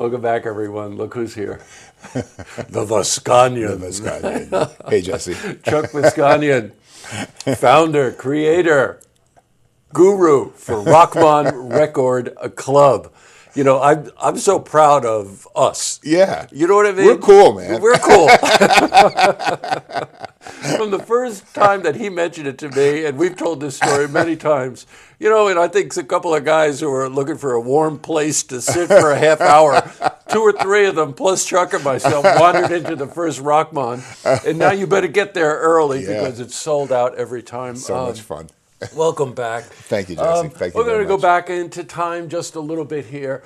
Welcome back, everyone. Look who's here. The Vosganian. The Vosganian. Hey, Jesse. Chuck Vosganian, founder, creator, guru for Rochmon Record Club. You know, I'm so proud of us. Yeah. You know what I mean? We're cool, man. We're cool. From the first time that he mentioned it to me, and we've told this story many times, you know, and I think a couple of guys who were looking for a warm place to sit for a half hour, 2 or 3 of them, plus Chuck and myself, wandered into the first Rochmon. And now you better get there early because it's sold out every time. So much fun. Welcome back. Thank you, Jesse. Thank you. We're going to very go much. back into time just a little bit here.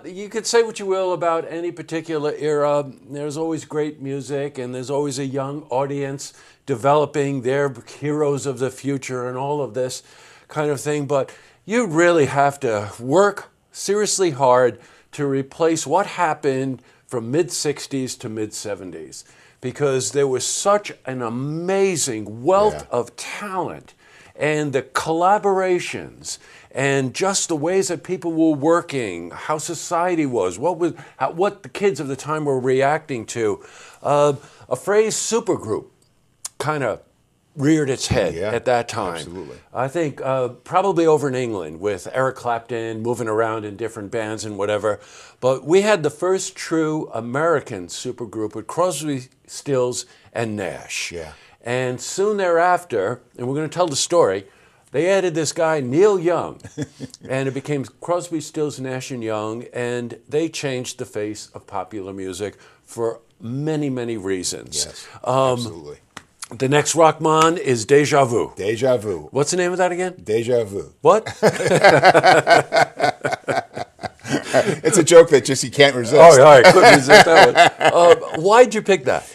You could say what you will about any particular era. There's always great music, and there's always a young audience developing their heroes of the future and all of this kind of thing. But you really have to work seriously hard to replace what happened from mid-'60s to mid-'70s, because there was such an amazing wealth of talent, and the collaborations and just the ways that people were working, how society was, what the kids of the time were reacting to. A phrase supergroup kind of reared its head at that time. Absolutely. I think probably over in England with Eric Clapton moving around in different bands and whatever. But we had the first true American supergroup with Crosby, Stills, and Nash. Yeah. And soon thereafter, and we're going to tell the story, they added this guy, Neil Young, and it became Crosby, Stills, Nash Young, and they changed the face of popular music for many, many reasons. Yes, absolutely. The next Rochmon is Deja Vu. Deja Vu. What's the name of that again? Deja Vu. What? It's a joke that just you can't resist. Oh, all right, couldn't resist that one. Why'd you pick that?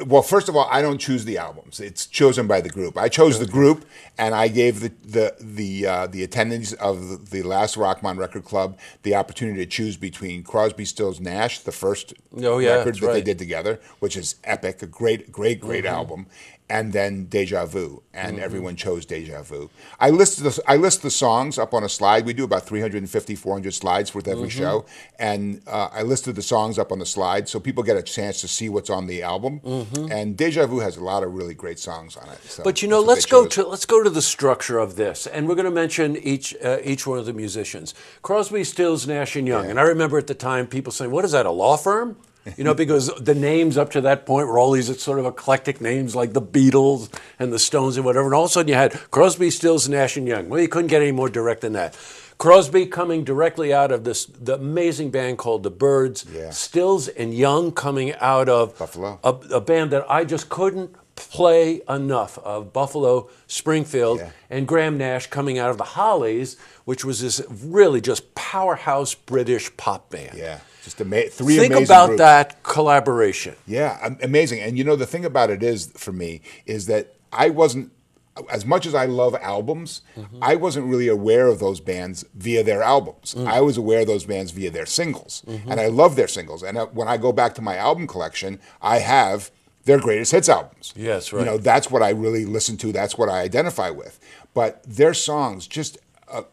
Well, first of all, I don't choose the albums. It's chosen by the group. I chose the group, and I gave the attendees of the last Rochmon Record Club the opportunity to choose between Crosby, Stills, Nash, the first record that they did together, which is epic, a great album, and then Deja Vu, and everyone chose Deja Vu. I list the songs up on a slide. We do about 350, 400 slides with every show, and I listed the songs up on the slide so people get a chance to see what's on the album. And Deja Vu has a lot of really great songs on it. So but you know, let's go to the structure of this, and we're going to mention each one of the musicians. Crosby, Stills, Nash Young, and I remember at the time people saying, "What is that? A law firm?" You know, because the names up to that point were all these sort of eclectic names like the Beatles and the Stones and whatever. And all of a sudden you had Crosby, Stills, Nash Young. Well, you couldn't get any more direct than that. Crosby coming directly out of the amazing band called the Byrds. Yeah. Stills and Young coming out of Buffalo. A band that I just couldn't play enough of, Buffalo, Springfield, and Graham Nash coming out of the Hollies, which was this really just powerhouse British pop band. Yeah. Just three amazing Think about groups. that collaboration. Yeah, amazing. And you know, the thing about it is, for me, is that I wasn't, as much as I love albums, I wasn't really aware of those bands via their albums. I was aware of those bands via their singles. And I love their singles. And when I go back to my album collection, I have their greatest hits albums. Yes, right. You know, that's what I really listen to. That's what I identify with. But their songs, just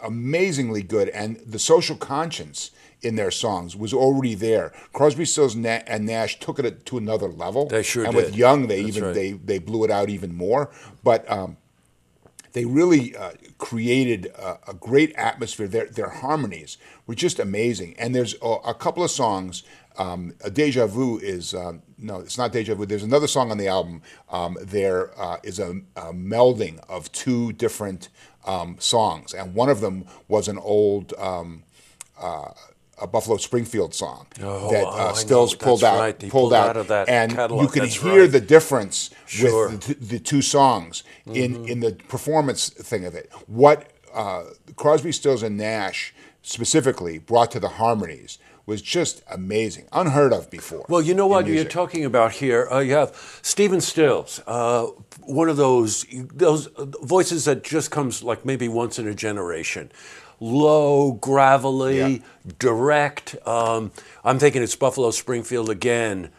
amazingly good. And the social conscience in their songs was already there. Crosby, Stills, and Nash took it to another level. They sure and did. with Young, they That's blew it out even more. But they really created a great atmosphere. Their harmonies were just amazing. And there's a couple of songs. Deja Vu is no, it's not Deja Vu. There's another song on the album. There is a melding of 2 different songs, and one of them was an old a Buffalo Springfield song that Stills pulled out, right. Pulled out of that and catalog. you can hear the difference Sure. with the 2 songs in the performance thing of it. What Crosby, Stills, and Nash specifically brought to the harmonies was just amazing, unheard of before. Well, you know what you're talking about here? You have Stephen Stills, one of those voices that just comes like maybe once in a generation. Low, gravelly, direct. I'm thinking it's Buffalo Springfield again.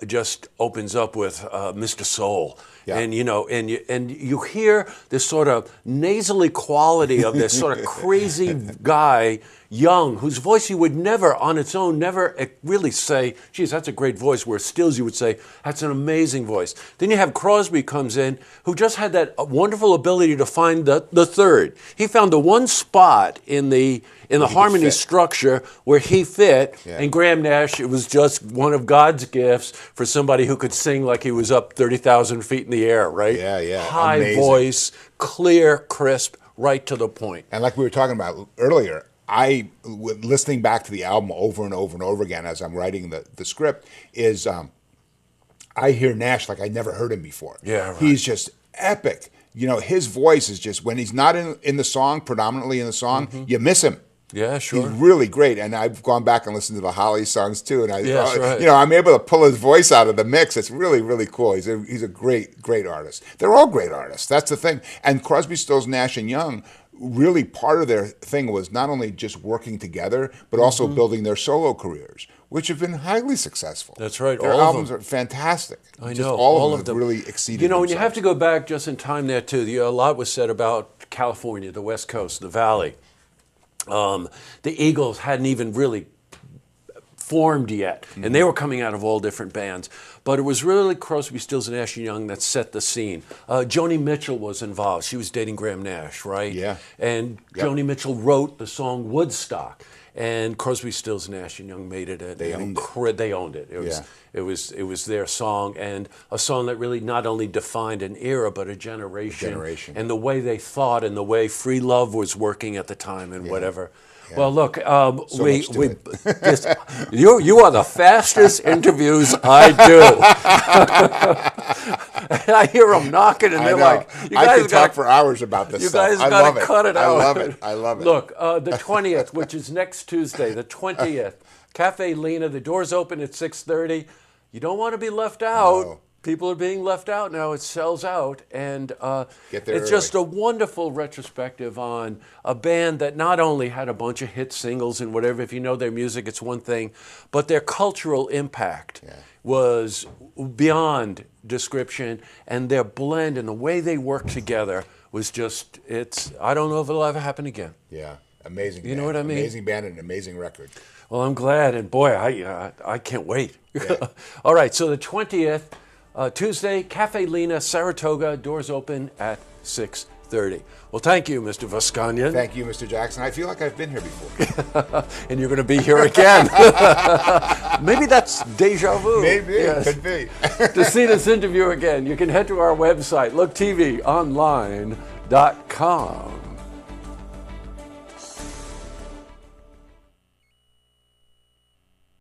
Just opens up with Mr. Soul. Yeah. And you know, and you hear this sort of nasally quality of this sort of crazy guy Young, whose voice you would never, on its own, never really say, geez, that's a great voice, where Stills you would say, that's an amazing voice. Then you have Crosby comes in, who just had that wonderful ability to find the third. He found the one spot in the harmony structure where he fit, and Graham Nash, it was just one of God's gifts for somebody who could sing like he was up 30,000 feet in the air, right? Yeah. High Amazing. voice, clear, crisp, right to the point. And like we were talking about earlier, listening back to the album over and over and over again as I'm writing the script, is I hear Nash like I never heard him before. Yeah, right. He's just epic. You know, his voice is just, when he's not in the song, predominantly in the song, you miss him. Yeah, sure. He's really great, and I've gone back and listened to the Holly songs too, and right. you know, I'm able to pull his voice out of the mix. It's really, really cool. He's a great artist. They're all great artists. That's the thing. And Crosby, Stills, Nash and Young, really part of their thing was not only just working together, but also building their solo careers, which have been highly successful. That's right. Their albums are fantastic. I know. Just all of them really exceeded You know, when themselves. you have to go back just in time there too, a lot was said about California, the West Coast, the Valley. The Eagles hadn't even really formed yet, and they were coming out of all different bands. But it was really Crosby, Stills, and Nash Young that set the scene. Joni Mitchell was involved. She was dating Graham Nash, right? Yeah. And Joni Mitchell wrote the song Woodstock, and Crosby, Stills, Nash and Young made it. They owned it. It was their song, and a song that really not only defined an era but a generation. And the way they thought, and the way free love was working at the time, and whatever. Yeah. Well, look, you are the fastest interviews I do. And I hear them knocking, and they're like, "You guys I could talk for hours about this stuff. You guys got to cut it out." I love it. Look, the 20th, which is next Tuesday, the 20th, Caffe Lena. The doors open at 6:30. You don't want to be left out. No. People are being left out now. It sells out, and Get there it's just a wonderful retrospective on a band that not only had a bunch of hit singles and whatever. If you know their music, it's one thing, but their cultural impact was beyond description, and their blend and the way they worked together was just, I don't know if it'll ever happen again. Yeah, amazing. You know what I mean? Amazing band and an amazing record. Well, I'm glad, and boy, I can't wait. Yeah. All right, so the 20th. Tuesday, Caffe Lena, Saratoga, doors open at 6:30. Well, thank you, Mr. Vosganian. Thank you, Mr. Jackson. I feel like I've been here before. And you're going to be here again. Maybe that's Deja Vu. Maybe, it could be. To see this interview again, you can head to our website, looktvonline.com.